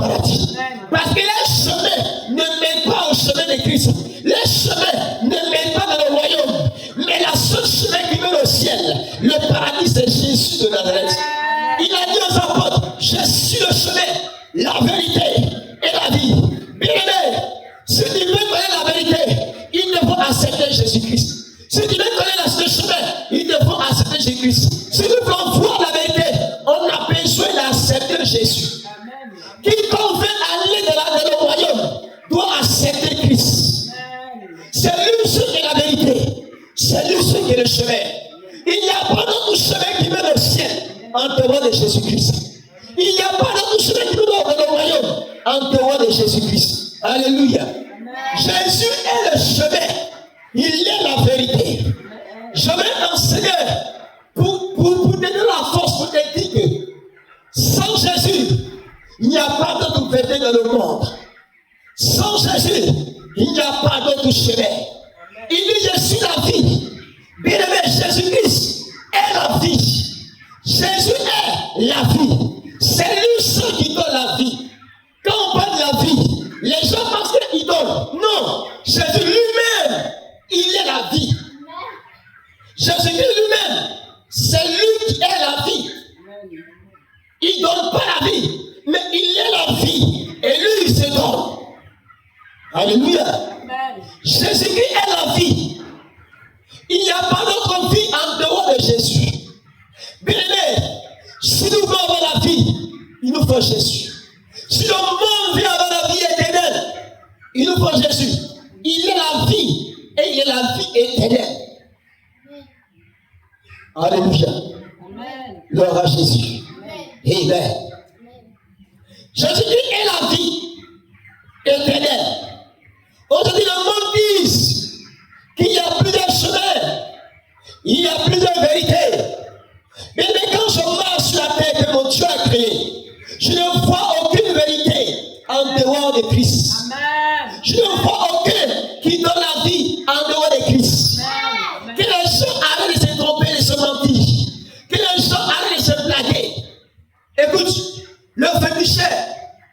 paradis. Parce que les chemins ne mènent pas au chemin de Christ. Les chemins ne mènent pas dans le royaume. Mais la seule chemin qui mène au ciel, le paradis, c'est Jésus de Nazareth. Il a dit aux apôtres, je suis le chemin, la vérité et la vie. Bien-aimé, si tu veux connaître la vérité, il te faut accepter Jésus-Christ. Si tu veux connaître le chemin, il te faut accepter Jésus-Christ. Si nous voulons voir la vérité, on a besoin d'accepter Jésus. Quiconque veut aller dans le royaume doit accepter Christ. C'est lui seul qui est la vérité. C'est lui seul qui est le chemin. Il n'y a pas d'autre chemin qui mène au ciel en dehors de Jésus-Christ. Il n'y a pas d'autre chemin qui mène dans le royaume en dehors de Jésus-Christ. Alléluia. Jésus est le chemin. Il est la vérité. Je vais enseigner pour donner la force pour te dire que sans Jésus, il n'y a pas d'autre vérité dans le monde. Sans Jésus, il n'y a pas d'autre chemin. Il dit, je suis la vie. Bien-aimé, Jésus-Christ est la vie. Jésus est la vie. C'est lui seul qui donne la vie. Quand on parle de la vie, les gens pensent qu'il donne. Non, Jésus lui-même, il est la vie. Jésus-Christ lui-même, c'est lui qui est la vie. Il ne donne pas la vie, mais il est la vie. Et lui, il se donne. Alléluia. Jésus-Christ est la vie. Il n'y a pas d'autre vie en dehors de Jésus. Bien-aimé, si nous voulons avoir la vie, il nous faut Jésus. Si le monde veut avoir la vie éternelle, il nous faut Jésus. Il est la vie et il est la vie éternelle. Alléluia. Gloire à Jésus. Amen. Jésus-Christ est la vie éternelle. Aujourd'hui, le monde dit qu'il y a plusieurs chemins, il y a plusieurs vérités. Mais quand je marche sur la terre que mon Dieu a créée, je ne vois aucune vérité en dehors de Christ. Amen. Je ne vois aucun qui donne la vie en dehors de Christ. Amen. Que les gens arrêtent de se tromper, de se mentir. Que les gens arrêtent de se blaguer. Écoute, le féticheur,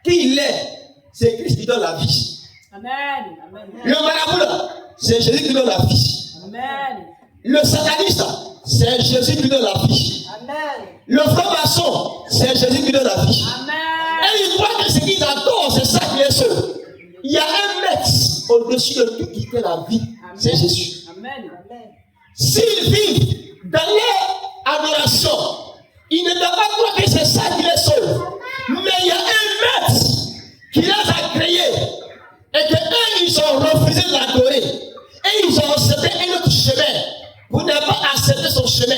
qui il est, c'est Christ qui donne la vie. Amen. Le marabout, c'est Jésus qui donne la vie. Amen. Le sataniste, c'est Jésus qui donne la vie. Amen. Le franc-maçon, c'est Jésus qui donne la vie. Amen. Et ils croient que ce qu'ils adorent, c'est ça qui est seul. Il y a un maître au-dessus de tout qui fait la vie. C'est Jésus. Amen. S'ils vivent dans leur adoration, ils ne doivent pas croire que c'est ça qui les sauve. Mais il y a un maître qui les a créés. Et que eux, ils ont refusé de l'adorer. Et ils ont accepté un autre chemin. Pour ne pas accepter son chemin.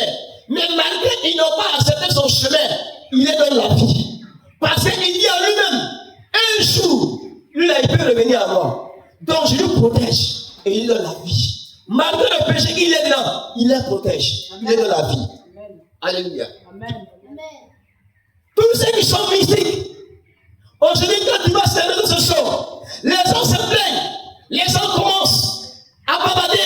Mais malgré qu'ils n'ont pas accepté son chemin, il est dans la vie. Parce qu'il dit à lui-même, un jour, lui là, il peut revenir à moi. Donc je le protège. Et il est dans la vie. Malgré le péché qu'il est dedans, il les protège. Il est dans la vie. Amen. Alléluia. Amen. Tous ceux qui sont mystiques, aujourd'hui, quand tu vas sur les réseaux sociaux, les gens se plaignent. Les gens commencent à bavarder.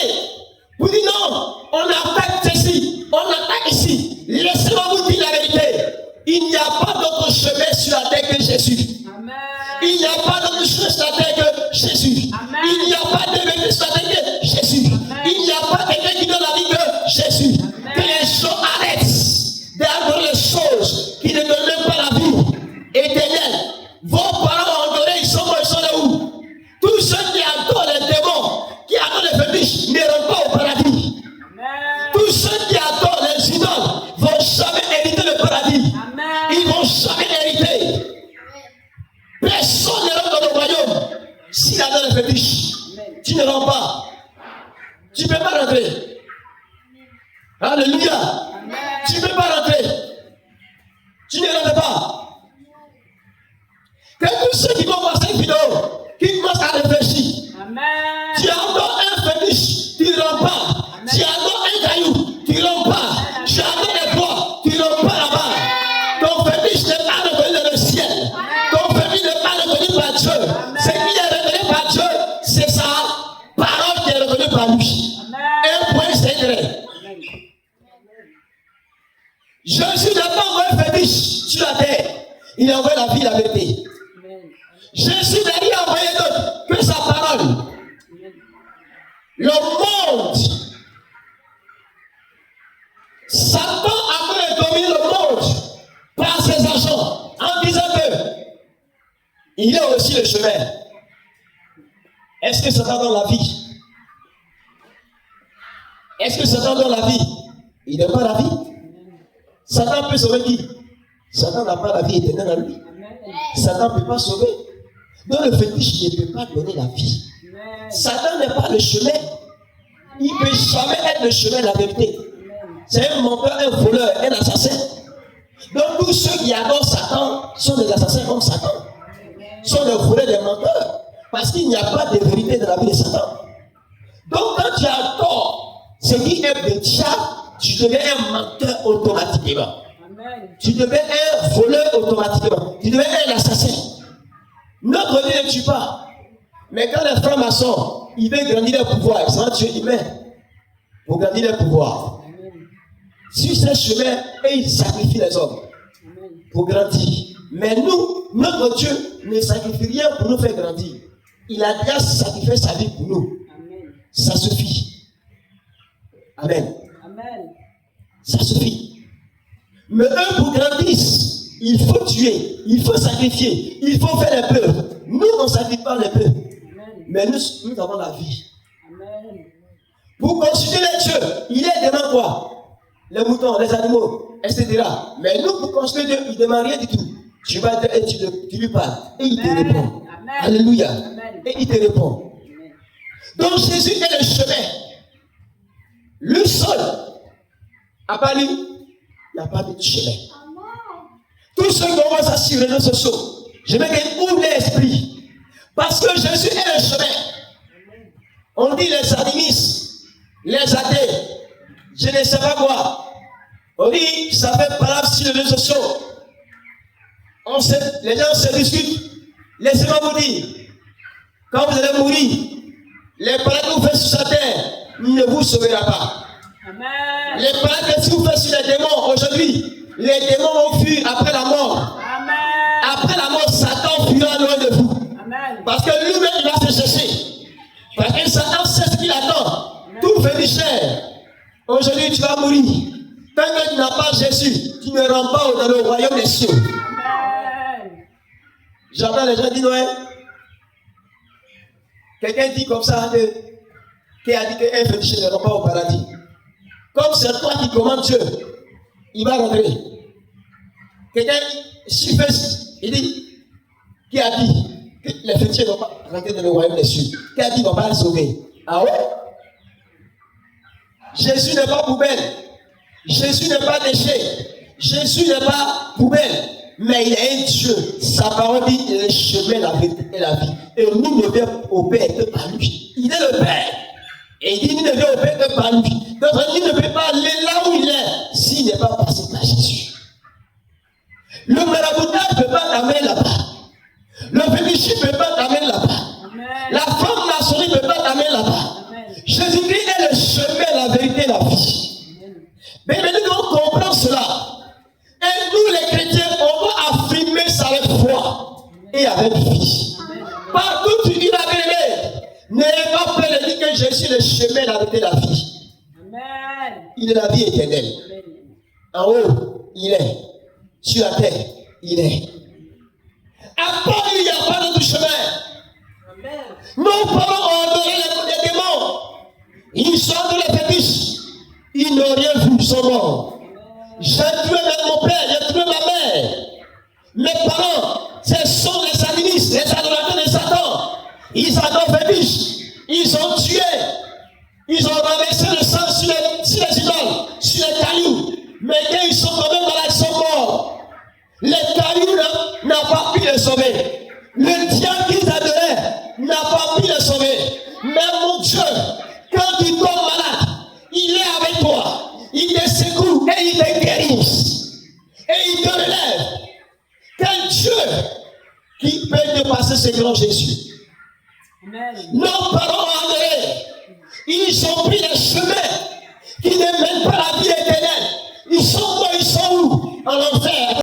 Vous dites non, on attaque ceci, on attaque ici. Laissez-moi vous dire la vérité. Il n'y a pas d'autre chemin sur la terre que Jésus. Amen. Il n'y a pas d'autre chemin sur la terre que Jésus. Amen. Il n'y a pas de vérité sur la terre que Jésus. Amen. Il n'y a pas quelqu'un qui donne la vie que Jésus. Amen. Que les gens arrêtent d'adorer les choses qui ne donnent même pas la vie éternelle. Vos parents ont adoré, ils sont là où? Tous ceux qui adorent les démons, qui adorent les fétiches, n'iront pas au paradis. Amen. Tous ceux qui adorent les idoles vont jamais hériter le paradis. Amen. Ils vont jamais hériter. Personne ne rentre dans le royaume s'il adore les fétiches. Tu ne rentres pas. Tu ne peux pas rentrer. Alléluia. Amen. Tu ne peux pas rentrer. Tu ne rentres pas. Que tous ceux qui vont voir cette vidéo, qui commencent à réfléchir. Amen. Tu adores un fétiche, tu ne rentres pas. Amen. Tu adores un caillou, tu ne rentres pas. Amen. Tu adores les bois, tu ne rentres pas là-bas. Ton fétiche n'est pas reconnu dans le ciel. Amen. Ton fétiche n'est pas reconnu par Dieu. Amen. Ce qui est reconnu par Dieu, c'est sa parole qui est reconnue par lui. Amen. Un point, c'est vrai. Jésus n'a pas envoyé un fétiche sur la terre. Il a envoyé la vie, la vérité. Jésus n'a rien envoyé d'autre que sa parole. Le monde, Satan a voulu dominer le monde par ses agents en disant que il est aussi le chemin. Est-ce que Satan donne la vie? Est-ce que Satan donne la vie? Il n'a pas la vie. Satan peut sauver qui? Satan n'a pas la vie éternelle en lui. Satan ne peut pas sauver. Donc le fétiche ne peut pas donner la vie. Satan n'est pas le chemin. Il ne peut jamais être le chemin de la vérité. C'est un menteur, un voleur, un assassin. Donc tous ceux qui adorent Satan sont des assassins comme Satan. Sont des voleurs, des menteurs. Parce qu'il n'y a pas de vérité dans la vie de Satan. Donc quand tu adores ce qui est de diable, tu deviens un menteur automatiquement. Tu deviens un voleur automatiquement. Tu deviens un assassin. Notre Dieu ne tue pas. Mais quand les francs-maçons, ils veulent grandir leur pouvoir, ils sont tués humains pour grandir leur pouvoir. Sur ce chemin, et ils sacrifient les hommes pour grandir. Mais nous, notre Dieu ne sacrifie rien pour nous faire grandir. Il a déjà sacrifié sa vie pour nous. Ça suffit. Amen. Ça suffit. Mais eux, pour grandir, il faut tuer, il faut sacrifier, il faut faire les peurs. Nous, on ne sacrifie pas les peurs. Mais nous avons la vie. Pour consulter les dieux, il est devant quoi? Les moutons, les animaux, etc. Mais nous, pour consulter Dieu, il ne demande rien du tout. Tu vas dire et tu lui parles. Et il te répond. Alléluia. Et il te répond. Donc Jésus est le chemin. Lui seul. À part lui, il n'y a pas de chemin. Tous ceux qui commencent à suivre les réseaux sociaux, je veux qu'ils ouvrent l'esprit. Parce que Jésus est le chemin. On dit les animistes, les athées, je ne sais pas quoi. On dit, ça fait parler sur les réseaux sociaux. Les gens se discutent. Laissez-moi vous dire, quand vous allez mourir, les paroles que vous faites sur sa terre ne vous sauvera pas. Amen. Les paroles que vous faites sur les démons aujourd'hui, les démons vont fuir après la mort. Amen. Après la mort, Satan fuira loin de vous. Amen. Parce que lui-même, il va se chercher. Parce que Satan sait ce qu'il attend. Amen. Tout féticheur. Aujourd'hui, tu vas mourir. Tant que tu n'as pas Jésus, tu ne rentres pas dans le royaume des cieux. J'entends les gens dire, ouais. Quelqu'un dit comme ça, qui a dit qu'un féticheur ne rentre pas au paradis. Comme c'est toi qui commandes Dieu, il va rentrer. Quelqu'un, il dit, qui a dit que les féticheurs ne vont pas rentrer dans le royaume des cieux? Qui a dit qu'ils ne vont pas les sauver? Ah ouais? Jésus n'est pas poubelle. Jésus n'est pas déchet. Jésus n'est pas poubelle. Mais il est un Dieu. Sa parole dit il est le chemin, la vérité et la vie. Et nous ne venons au Père que par lui. Il est le Père. Et il dit il ne vient au Père que par lui. Donc il ne peut pas aller là où il est s'il n'est pas passé par Jésus. Le maraboutage ne peut pas t'amener là-bas. Le fétichisme ne peut pas t'amener là-bas. La femme maçonnerie ne peut pas t'amener là-bas. Jésus-Christ est le chemin, la vérité et la vie. Mais nous devons comprendre cela. Et nous les chrétiens, on va affirmer ça avec foi et avec vie. Partout où tu iras bien, n'ayez pas peur de dire que je suis le chemin, la vérité et la vie. Il est la vie éternelle. En haut, il est. Sur la terre, il est. À part lui, il n'y a pas d'autre chemin. Nos parents ont adoré les démons. Ils sont de les fétiches. Ils n'ont rien vu, ils sont morts. J'ai tué mon père, j'ai tué ma mère. Mes parents, ce sont les animistes, les adorateurs de Satan. Ils adorent fétiches. Ils ont tué. Ils ont renversé le sang sur les idoles, sur les cailloux. Mais quand ils sont tombés dans la, ils sont morts. Les cailloux n'ont pas pu les sauver. Le diable qu'ils adoraient n'a pas pu les sauver. Mais mon Dieu, quand tu tombes malade, il est avec toi. Il te secoue et il te guérit. Et il te relève. Quel Dieu qui peut te passer ce grand Jésus. Amen. Nos parents ont adoré. Ils ont pris le chemin qui ne mène pas la vie éternelle. Ils sont où? En enfer.